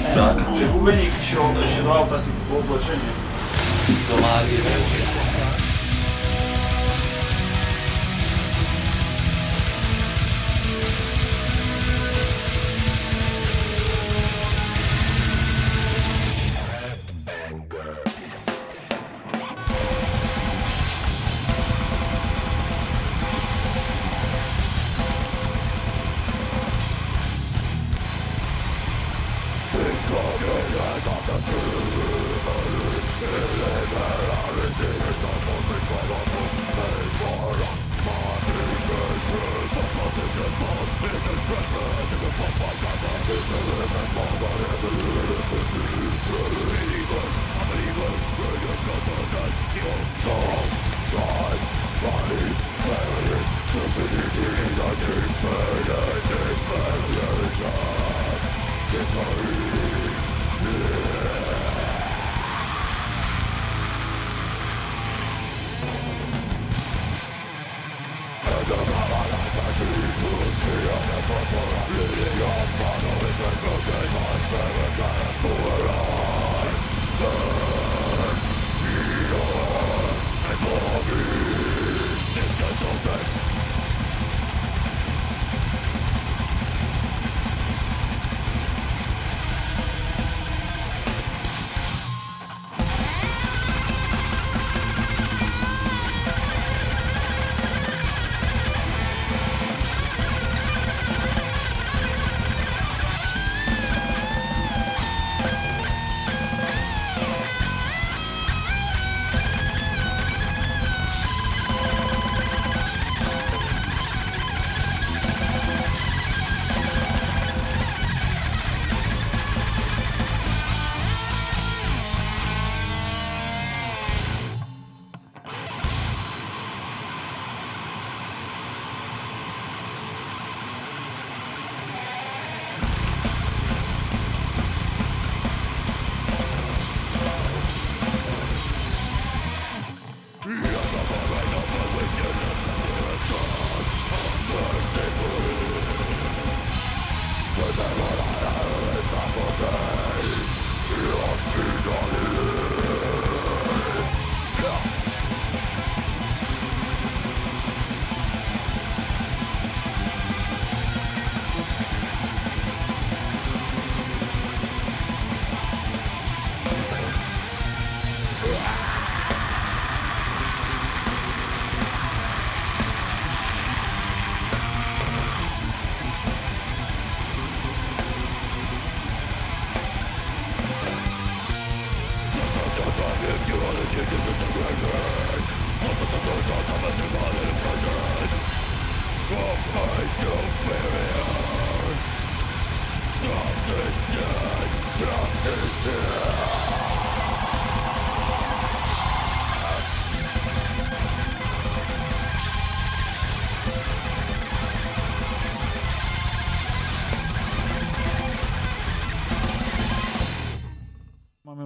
Tak, že bubeník šiel ešte do auta si po oblečenie. To má tie veľké.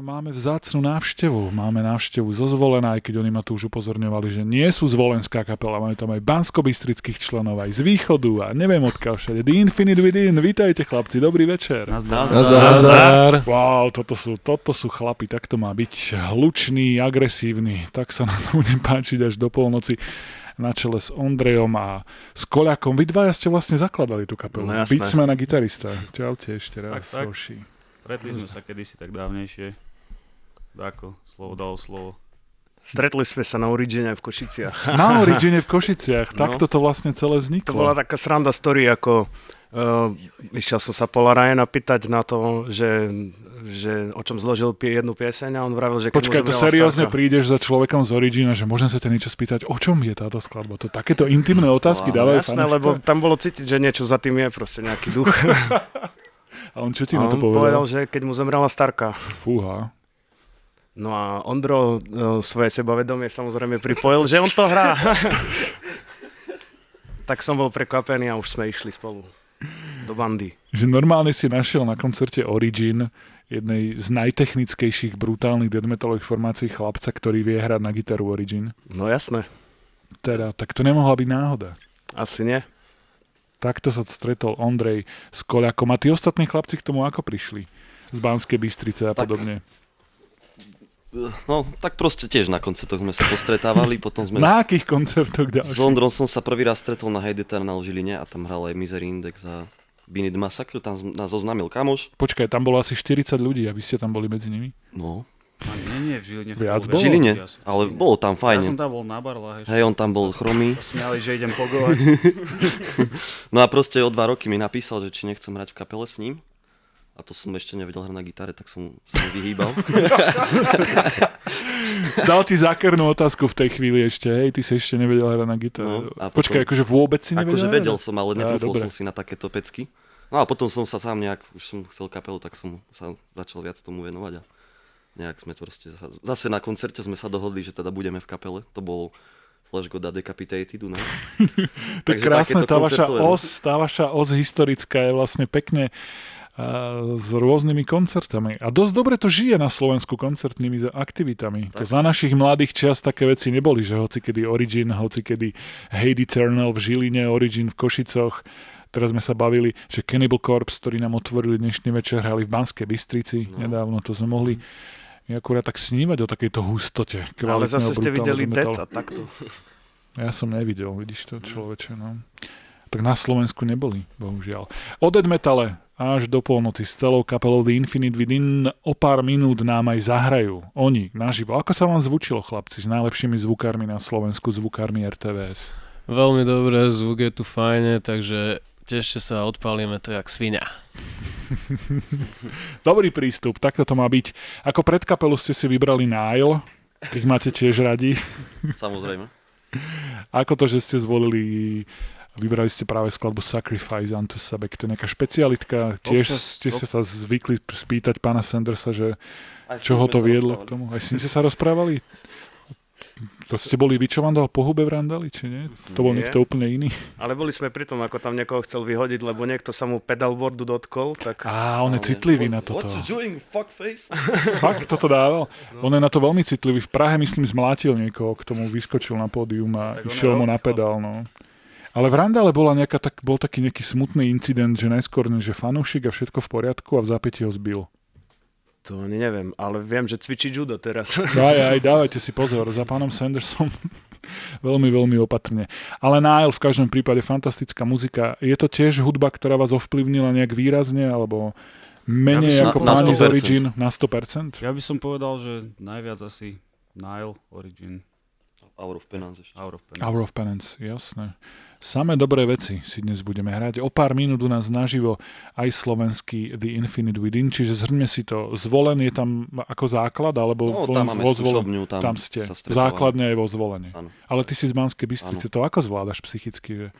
Máme vzácnu návštevu. Máme návštevu zo Zvolena, aj keď oni ma tu už upozorňovali, že nie sú zvolenská kapela. Máme tam aj banskobystrických členov, aj z východu a neviem odkiaľ všade. The Infinite Within. Vítajte chlapci, dobrý večer. Nazdar. Wow, toto sú chlapi, tak to má byť. Hlučný, agresívny. Tak sa na to budem páčiť až do polnoci. Na čele s Ondrejom a s Koľakom. Vy dvaja ste vlastne zakladali tú kapelu. No jasné. Beatsman a gitarista. Čaute ešte raz. Tak. Hoši. Stretli sme sa kedysi tak dávnejšie. Dáko, slovo dalo slovo. Stretli sme sa na Origine v Košiciach. Na Origine v Košiciach. No. Takto to vlastne celé vzniklo. To bola taká sranda story, ako išiel som sa Paula Ryana pýtať na to, že o čom zložil jednu pieseň a on vravil, že keď Počkaj, mu to zomrela seriózne starka. prídeš za človekom z Origina, že môžem sa ťa niečo spýtať, o čom je táto skladba? To takéto intimné otázky dávajú Jasné, fanúšikovia. lebo tam bolo cítiť, že niečo za tým je, proste nejaký duch. A on čo ti A na to on povedal, povedal? že keď mu zomrela starka. Fúha. No a Ondro svoje sebavedomie samozrejme pripojil, že on to hrá. Tak som bol prekvapený a už sme išli spolu do bandy. Že normálne si našiel na koncerte Origin jednej z najtechnickejších brutálnych death metalových formácií chlapca, ktorý vie hrať na gitaru Origin. No jasné, Teda, tak to nemohla byť náhoda. asi nie. Takto sa stretol Ondrej s Koľakom. A tí ostatní chlapci k tomu ako prišli? Z Banskej Bystrice a podobne. No, tak proste tiež na koncertoch sme sa postretávali, potom sme... Na akých koncertoch S ďalších? Ondrom som sa prvý raz stretol na Hate Eternal v Žiline a tam hral aj Misery Index a Beat Massacre, tam nás oznámil kamoš. Počkaj, tam bolo asi 40 ľudí a vy ste tam boli medzi nimi? No, Nie, v Žiline. Viac v bolo? Žiline, ale bolo tam Ja fajne. som tam bol na barlách. Hej, on tam bol chromý. Smiali, že idem pogovať. No a proste o 2 roky mi napísal, že či nechcem hrať v kapele s ním. A to som ešte nevedel hrať na gitare, tak som sa mu vyhýbal. Dal ti zákernú otázku v tej chvíli ešte, hej, ty si ešte nevedel hrať na gitaru. No, a Počkaj, potom- akože vôbec si nevedel Akože hrať? vedel som, ale netrúfol dobre. som si na takéto pecky. No a potom som sa sám nejak, už som chcel kapelu, tak som sa začal viac tomu venovať a nejak sme to proste, zase na koncerte sme sa dohodli, že teda budeme v kapele, to bol Flash God a Decapitated u nás. To je krásne, tá vaša os historická je vlastne pekne s rôznymi koncertami. A dosť dobre to žije na Slovensku koncertnými aktivitami. To Tak. za našich mladých čias také veci neboli, že hocikedy Origin, hocikedy Hate Eternal v Žiline, Origin v Košicoch. Teraz sme sa bavili, že Cannibal Corpse, ktorí nám otvorili dnešný večer, hrali v Banskej Bystrici nedávno. To sme mohli akurát tak snívať o takejto hustote. Ale zase ste brutálneho videli metalu. Death a takto. Ja som nevidel, vidíš to, človeče, no. Tak na Slovensku neboli, bohužiaľ. O death metale až do polnoci s celou kapelou The Infinite Within o pár minút nám aj zahrajú. Oni, naživo. Ako sa vám zvučilo, chlapci, s najlepšími zvukármi na Slovensku, zvukármi RTVS? Veľmi dobre, zvuk je tu fajne, takže tešte sa a odpálime to jak svinia. Dobrý prístup, takto to má byť. Ako predkapelu ste si vybrali Nile, ich máte tiež radi. Samozrejme. Ako to, že ste vybrali ste práve skladbu Sacrifice Unto Sebek, to je nejaká špecialitka. Tiež ste sa zvykli spýtať pána Sandersa, že čo ho to viedlo k tomu. Aj s ním ste sa rozprávali? To ste boli vy, čo vám dal po hube v randali, či nie? To bol Nie. niekto úplne iný. Ale boli sme pri tom, ako tam niekoho chcel vyhodiť, lebo niekto sa mu pedalboardu dotkol, tak... On je citlivý na toto. What you doing, fuckface? Fakt, toto dával. On je na to veľmi citlivý. V Prahe, myslím, zmlátil niekoho, k tomu vyskočil na pódium a Tak on išiel je mu na pedál. No. Ale v Randale bol taký nejaký smutný incident, že najskôr, že fanúšik a všetko v poriadku a v zápäti ho zbil. To ani neviem, ale viem, že cvičí judo teraz. Dávajte si pozor, za pánom Sandersom veľmi, veľmi opatrne. Ale Nile v každom prípade fantastická muzika. Je to tiež hudba, ktorá vás ovplyvnila nejak výrazne, alebo menej Ja by som ako na páni z 100%. Origin na 100%? Ja by som povedal, že najviac asi Nile, Origin, Hour of Penance ešte. Hour of Penance. Hour of Penance, jasné. Samé dobré veci si dnes budeme hrať. O pár minút u nás naživo aj slovenský The Infinite Within, čiže zhrňme si to. Zvolen je tam ako základ, alebo No, tam máme skúšobňu, tam ste. sa stretávame. Základne je vo Zvolene. Áno. Ale ty si z Banskej Bystrice, to ako zvládaš psychicky? Že?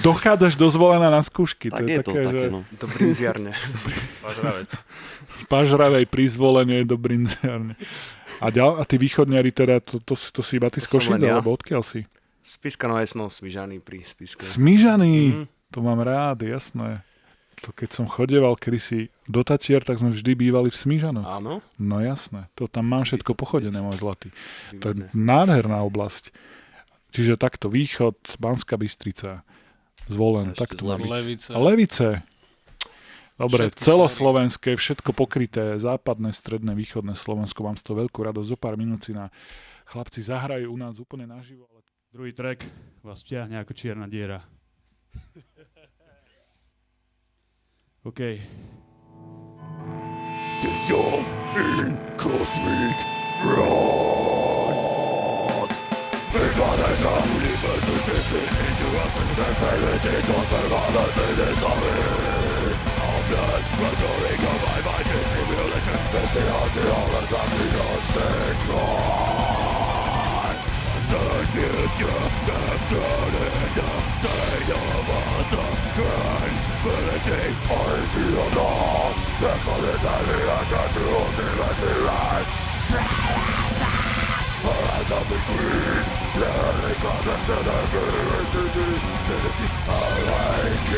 Dochádzaš do Zvolena na skúšky. Tak je to také, také, že no. To brinziarne. Pažravec. z Pažravej pri Zvolene do Brinziarne. A tí východňari teda, to si iba ty z To som Košic, len ja. alebo odkiaľ si? Spiska Nové Snov, Svižaný pri Spiske. Smížaný, to mám rád, jasné. To keď som chodeval kedysi do Tatier, tak sme vždy bývali v Smížanoch. Áno? No jasné, to tam mám všetko pochodené, môj zlatý. To je Výborné. nádherná oblasť. Čiže takto východ, Banská Bystrica, Zvolen, A ešte takto má byť. Levice. A Levice. Dobre, Všetky celoslovenské, všetko pokryté, západné, stredné, východné Slovensko. Mám z toho veľkú radosť. Zo pár minút si na chlapci zahrajú u nás úplne naživo. Ale Druhý track vás vťahne ako čierna diera. OK. Dissolve in cosmic rod. Because the universe is shifting into us and the reality don't survive this of it. Our blood measuring of my mind is simulation. This is the hologram in our signal. The future captured in the state of the tranquility. Origin of dawn. The planetary and the ultimately rise. As of the queen, the progress of the infinity, awake.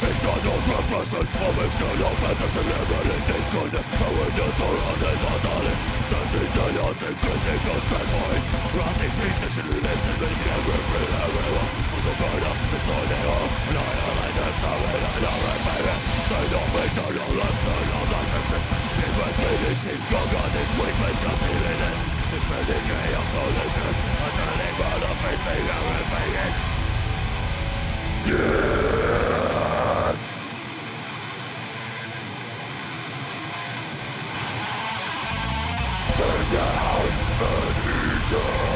It's Shadows represent of external presence and liberty disconnect. Awareness or undesirable sensations, critical standpoint. Wrathings, intention, instability, everyone. Also burn up, destroy the earth, annihilate the power, and our empire. They don't make eternal, external dissection. Investigation, God is weakness, concealing it. Defending chaos solution, attending by the facing everything is dead. Burn down and eaten.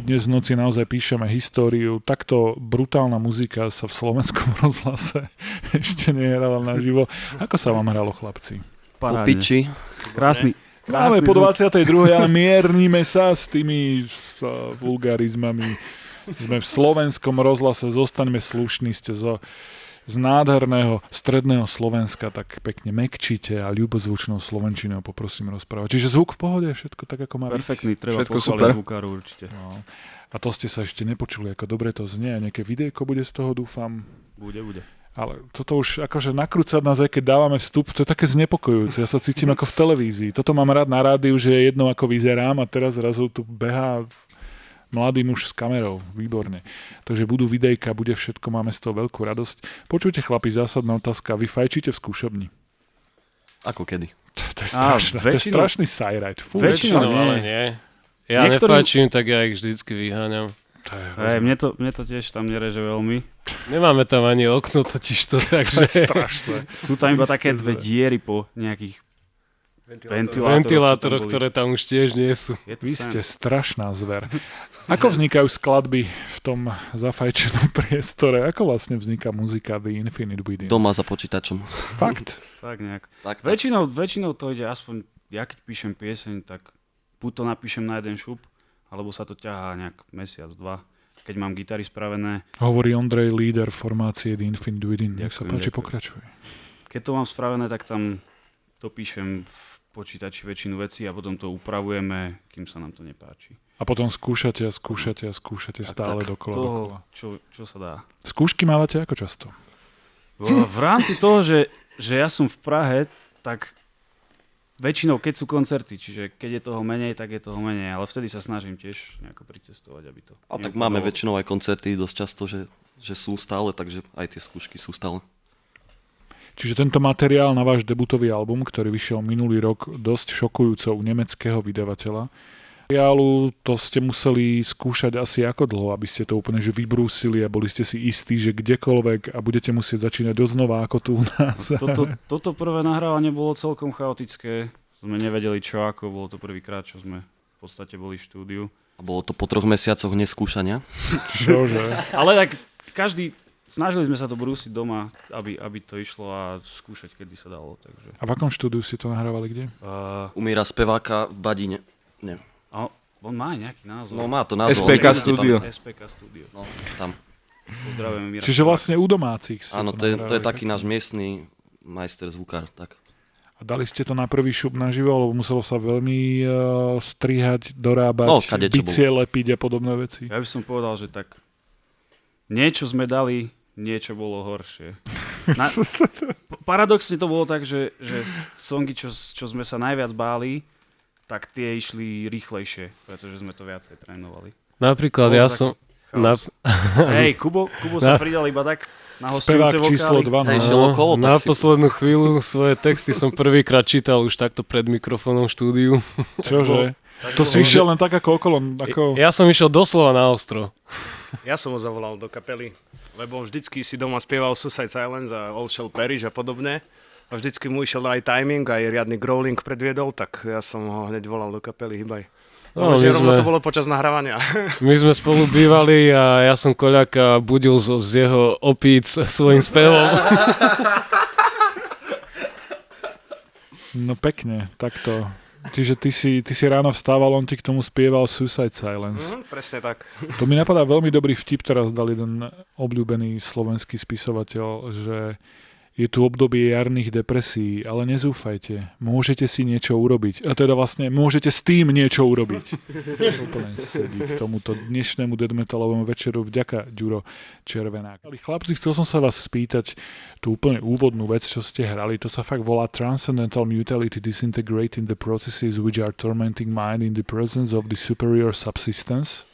dnes v noci naozaj píšeme históriu. Takto brutálna muzika sa v slovenskom rozhlase ešte nehrala naživo. Ako sa vám hralo, chlapci? Po Parádne. piči. Krásny. Máme Krásny po zvuk. 22. ale mierníme sa s tými vulgarizmami. Sme v slovenskom rozhlase, zostaňme slušní, ste z nádherného stredného Slovenska, tak pekne mekčite a ľubozvučnou slovenčinou poprosím rozprávať. Čiže zvuk v pohode, všetko tak, ako má byť. Perfektný, treba Všetko pochváliť super. zvukáru určite. No. A to ste sa ešte nepočuli, ako dobre to znie. A nejaké videjko bude z toho, dúfam. Bude. Ale toto už akože nakrúcať nás, aj keď dávame vstup, to je také znepokojujúce. Ja sa cítim ako v televízii. Toto mám rád na rádiu, že je jedno, ako vyzerám a teraz zrazu tu behá mladý muž s kamerou. Výborne. Takže budú videjka, bude všetko, máme z toho veľkú radosť. Počujte, chlapi, zásadná otázka. Vy fajčíte v skúšobni? Ako kedy? To je strašné. To je väčšinou- strašný sajrajt. Fú, Väčšinou nie. ale nie. Ja Niektorým- nefajčím, tak ja ich vždycky vyháňam. to je Hej, mne to tiež tam nereže veľmi. Nemáme tam ani okno totižto, takže strašné. Sú tam iba Isté, také že- dve diery po nejakých ventilátorov ventilátorov, ktoré tam už tiež nie sú. Je to Vy sen. ste strašná zver. Ako vznikajú skladby v tom zafajčenom priestore? Ako vlastne vzniká muzika The Infinite Within? Doma za počítačom. Fakt? Tak nejak. Tak. Väčšinou to ide aspoň, ja keď píšem pieseň, tak buď to napíšem na jeden šup, alebo sa to ťahá nejak mesiac, dva. Keď mám gitary spravené, Hovorí Ondrej, líder formácie The Infinite Within. Nech sa Ďakujem, páči, ďakujem. pokračuj. keď to mám spravené, tak tam dopíšem v počítači väčšinu vecí a potom to upravujeme, kým sa nám to nepáči. A potom skúšate stále dokola. Toho, čo sa dá. Skúšky mávate ako často? V rámci toho, že ja som v Prahe, tak väčšinou, keď sú koncerty, čiže keď je toho menej, tak je toho menej, ale vtedy sa snažím tiež nejako pricestovať, aby to... A tak máme väčšinou aj koncerty dosť často, že sú stále, takže aj tie skúšky sú stále. Čiže tento materiál na váš debutový album, ktorý vyšiel minulý rok dosť šokujúco u nemeckého vydavateľa, materiálu to ste museli skúšať asi ako dlho, aby ste to úplne že vybrúsili a boli ste si istí, že kdekoľvek a budete musieť začínať odznova ako tu u nás. Toto prvé nahrávanie bolo celkom chaotické, sme nevedeli čo ako, bolo to prvýkrát, čo sme v podstate boli v štúdiu. A bolo to po 3 mesiacoch neskúšania. Čože? Ale tak snažili sme sa to brúsiť doma, aby to išlo a skúšať, kedy sa dalo. Takže. A v akom štúdiu si to nahrávali kde? Umíra speváka v Badine. Nie. A on má aj nejaký názov. No má to názov. SPK ale Studio. SPK Studio. No, tam. Pozdravujeme Mira. Čiže vlastne u domácich si Áno, to to je nahrávali. taký náš miestny majster zvukár. Tak. A dali ste to na prvý šup naživo, alebo muselo sa veľmi strihať, dorábať, No, kadečo bicie lepiť a podobné veci? Ja by som povedal, že tak niečo sme dali, niečo bolo horšie. Paradoxne to bolo tak, že songy, čo sme sa najviac báli, tak tie išli rýchlejšie, pretože sme to viacej trénovali. Napríklad Bolo ja taký som... chaos. Hej, Kubo sa pridal iba tak na hostujúce Spevák číslo vokály. 2. Hej, No. šiel okolo, tak Na si- poslednú chvíľu svoje texty som prvýkrát čítal už takto pred mikrofónom v štúdiu. Čože? To si išiel len tak ako okolo. Ako... Ja som išiel doslova na ostro. Ja som ho zavolal do kapely, lebo vždycky si doma spieval Suicide Silence a All Shall Perish a podobne. A vždycky mu išiel aj timing, aj riadny growling predviedol, tak ja som ho hneď volal do kapely Hybaj. No, Že my rovno sme- to bolo počas nahrávania. My sme spolu bývali a ja som Koľaka budil z jeho opíc svojim spevom. No pekne, takto. Čiže ty si ráno vstával, on ti k tomu spieval Suicide Silence. Presne tak. To mi napadá veľmi dobrý vtip, teraz dal jeden obľúbený slovenský spisovateľ, že je tu obdobie jarných depresií, ale nezúfajte, môžete si niečo urobiť. A teda vlastne môžete s tým niečo urobiť. Úplne sedí k tomuto dnešnému deadmetalovému večeru. Vďaka, Ďuro Červenák. Ale chlapci, chcel som sa vás spýtať tú úplne úvodnú vec, čo ste hrali. To sa fakt volá Transcendental Mutuality Disintegrating the Processes which are tormenting mind in the presence of the superior subsistence.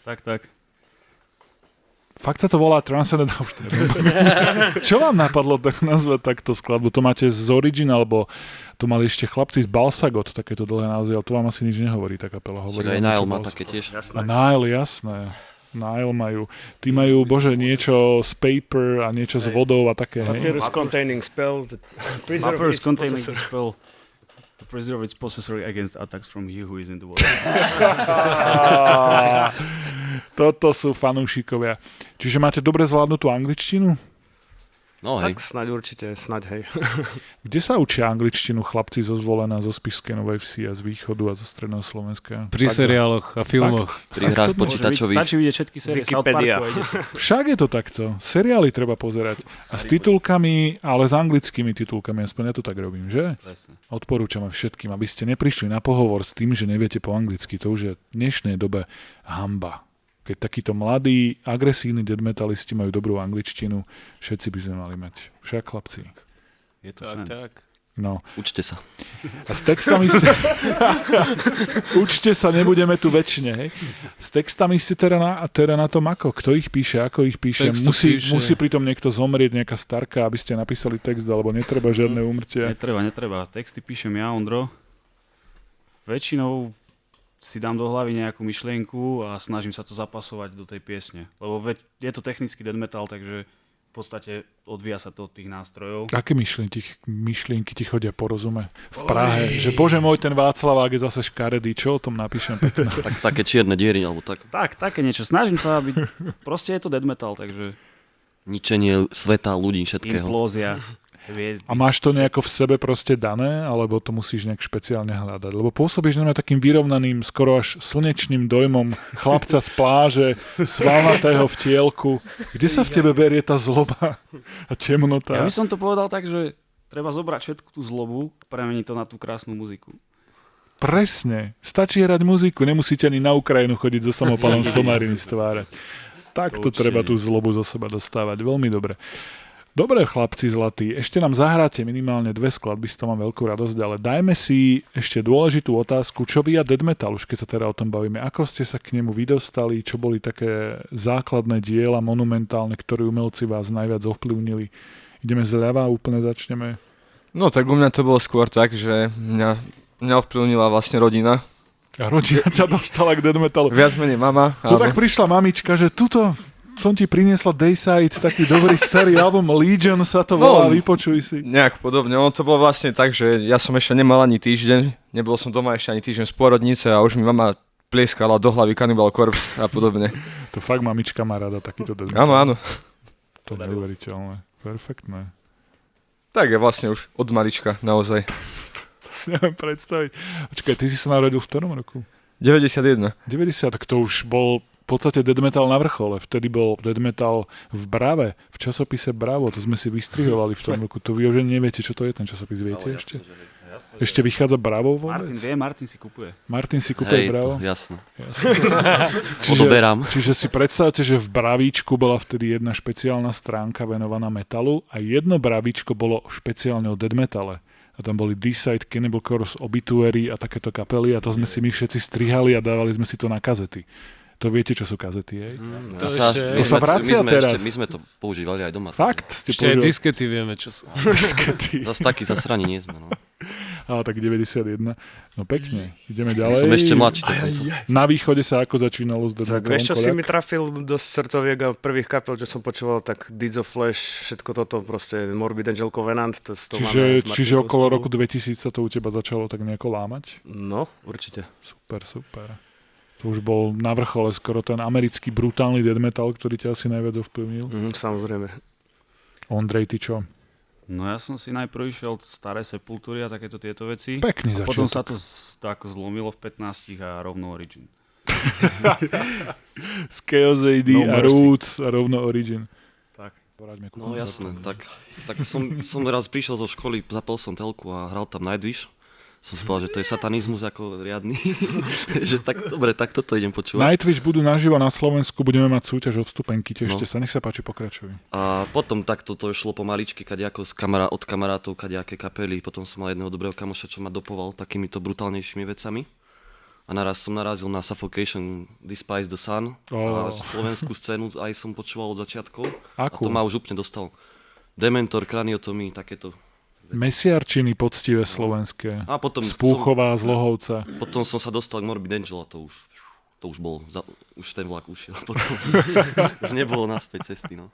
Tak. Fakt sa to volá Transcendental. Už to neviem. Čo vám napadlo tak nazvať takto skladbu? To máte z Origin, alebo to mali ešte chlapci z Balsagot, takéto dlhé názvy, ale to vám asi nič nehovorí, tá kapela. Však Hovorí aj vám Nile niečo má Balsagot. také tiež. A Nile, jasné. Nile majú. Tí majú, bože, niečo z paper a niečo s vodou a také. Hej. Papyrus containing spell. Papers containing the spell. To preserve its possessor against attacks from he who is in the world. Toto sú fanúšikovia. Čiže máte dobre zvládnutú angličtinu? No hej. Tak snáď určite, snáď hej. Kde sa učia angličtinu chlapci zo Zvolena, zo Spišskej Novej Vsi a z východu a zo stredného Slovenska? Pri seriáloch a filmoch. Pri hrách to môže počítačových. Stačí vidieť všetky série South Wikipedia. Parku a ide. Však je to takto. Seriály treba pozerať. A s titulkami, ale s anglickými titulkami. Aspoň ja to tak robím, že? Presne. Odporúčam všetkým, aby ste neprišli na pohovor s tým, že neviete po anglicky. To už je v dnešnej dobe hanba. Keď takíto mladí, agresívni deadmetalisti majú dobrú angličtinu, všetci by sme mali mať. Však chlapci. Je to sen. Tak. No. Učte sa. A s textami ste... Učte sa, nebudeme tu väčšine, hej? S textami ste teda na tom ako? Kto ich píše, ako ich píše? Text to píše. Musí pritom niekto zomrieť, nejaká starka, aby ste napísali text, alebo netreba žiadne úmrtie. Netreba. Texty píšem ja, Ondro. Väčšinou si dám do hlavy nejakú myšlienku a snažím sa to zapasovať do tej piesne. Lebo je to technický death metal, takže v podstate odvíja sa to od tých nástrojov. Aké myšlienky ti chodia po rozume v Prahe? Že bože môj, ten Václavák je zase škaredý, čo o tom napíšem pekne? Také čierne diery, alebo tak. Tak, také niečo. Snažím sa, aby... Proste je to death metal, takže Ničenie sveta, ľudí, všetkého. implózia, hviezdy. A máš to nejako v sebe proste dané, alebo to musíš nejak špeciálne hľadať? Lebo pôsobíš na takým vyrovnaným, skoro až slnečným dojmom chlapca z pláže, svalnatého v tielku. Kde sa v tebe berie tá zloba a temnota? Ja by som to povedal tak, že treba zobrať všetku tú zlobu a premeniť to na tú krásnu muziku. Presne. Stačí hrať muziku, nemusíte ani na Ukrajinu chodiť so samopalom somariny stvárať. Takto Určite. treba tú zlobu zo seba dostávať. Veľmi dobre. Dobre, chlapci zlatí, ešte nám zahráte minimálne 2 skladby, z toho mám veľkú radosť, ale dajme si ešte dôležitú otázku, čo vy a death metal, už keď sa teda o tom bavíme. Ako ste sa k nemu vydostali, čo boli také základné diela monumentálne, ktoré umelci vás najviac ovplyvnili? Ideme zľava, úplne začneme. No tak u mňa to bolo skôr tak, že mňa ovplyvnila vlastne rodina. A rodina ťa dostala k death metalu. Viac menej mama. To tak prišla mamička, že tuto som ti priniesla Dayside, taký dobrý starý album Legion sa to volá, vypočuj si. Nejak podobne. Ono to bolo vlastne tak, že ja som ešte nemal ani týždeň, nebol som doma ešte ani týždeň z pôrodnice a už mi mama plieskala do hlavy Cannibal Corpse a podobne. To fakt mamička má rada takýto death metal. Áno, áno. To je neuveriteľné. Perfektné. Tak je vlastne už od malička, naozaj. To si neviem predstaviť. Počkaj, ty si sa narodil v ktorom roku? 91. 90, tak to už bol v podstate death metal na vrchole. Vtedy bol death metal v Brave, v časopise Bravo. To sme si vystrihovali v tom roku. To vy už neviete, čo to je ten časopis, viete ešte? Ešte vychádza Bravo vôbec? Martin si kupuje. Martin si kúpuje Hej, Bravo? to, jasné. Odoberám. Čiže si predstavte, že v Bravíčku bola vtedy jedna špeciálna stránka venovaná metalu a jedno Bravíčko bolo špeciálne o death metale. A tam boli Decide, Cannibal Corpse, Obituary a takéto kapely a to sme si my všetci strihali a dávali sme si to na kazety. To viete, čo sú kazety, hej? To sa vracia teraz. My sme to používali aj doma. Fakt? Ste Ešte aj používali diskety vieme, čo sú. diskety. Zas takí zasraní nie sme, no. Ale tak 91. No pekne. Ideme Ja ďalej. som ešte mladší dokonca. Na východe sa ako začínalo s death Tak metalom, vieš, čo si Koľak? mi trafil do srdcoviek a prvých kapel, čo som počúval, tak Deeds of Flesh, všetko toto, proste Morbid Angel Covenant. To Čiže okolo roku 2000 sa to u teba začalo tak nejako lámať? No, určite. Super, super. To už bol na vrchole skoro ten americký brutálny death metal, ktorý ťa asi najviac ovplyvnil. Samozrejme. Ondrej, ty čo? No ja som si najprv išiel staré Sepultury a takéto tieto veci. Pekný A potom sa začiatok. to ako zlomilo v 15 a rovno Origin. Z Chaos AD No a Mercy. Roots a rovno Origin. Tak. Poraďme ku No koncertom. jasné, tak som raz prišiel zo školy, zapol som telku a hral tam Nightwish. Som si povedal, že to je satanizmus ako riadny. Že tak dobre, tak toto idem počúvať. Nightwish budú naživo na Slovensku, budeme mať súťaž o vstupenky, tešte No. sa, nech sa páči, pokračuj. A potom takto to šlo pomaličky, kadejako od kamarátov, kadejaké kapely. Potom som mal jedného dobrého kamoša, čo ma dopoval takýmito brutálnejšími vecami. A naraz som narazil na Suffocation, Despise the Sun. A slovenskú scénu aj som počúval od začiatkov. Akú? A to ma už úplne dostalo. Dementor, Kraniotomy, takéto. Mesiarčiny poctivé slovenské. A potom Spúchová z Lohovca. Potom som sa dostal k Morbid Angel a to už bol, už ten vlak ušiel. Potom už nebolo naspäť cesty, no.